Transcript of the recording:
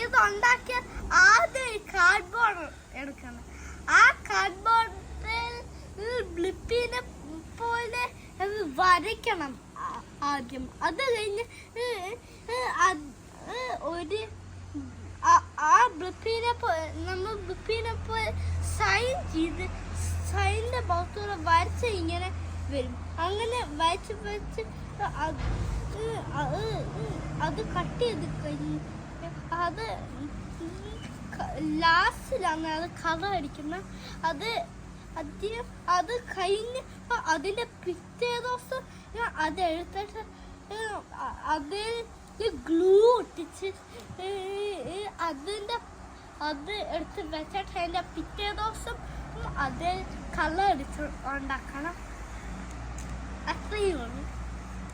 ഇതുണ്ടാക്കിയ ആദ്യം കാർഡ്ബോർഡ് എടുക്കണം. ആ കാർഡ്ബോർഡിൽ ബ്ലിപ്പിനെ പോലെ വരയ്ക്കണം ആദ്യം. അത് കഴിഞ്ഞ് ഒരു ആ ബ്ലിപ്പിനെ നമ്മൾ ബ്ലിപ്പിനെ പോലെ സൈൻ ചെയ്ത് സൈനിന്റെ ഭാഗത്തൂടെ വരച്ച് ഇങ്ങനെ വരും. അങ്ങനെ വരച്ച് അത് കട്ട് ചെയ്ത് കഴിഞ്ഞ് അത് ലാസ്റ്റിലാണ് അത് കളർ അടിക്കുന്നത്. അത് കഴിഞ്ഞ് അതിൻ്റെ പിറ്റേ ദിവസം അത് എടുത്തിട്ട് അതിൽ ഗ്ലൂ ഒട്ടിച്ച് അത് എടുത്ത് വെച്ചിട്ട് അതിൻ്റെ പിറ്റേ ദിവസം അത് കളർ അടിച്ച് ഉണ്ടാക്കണം. അത്രയും ഉള്ളൂ.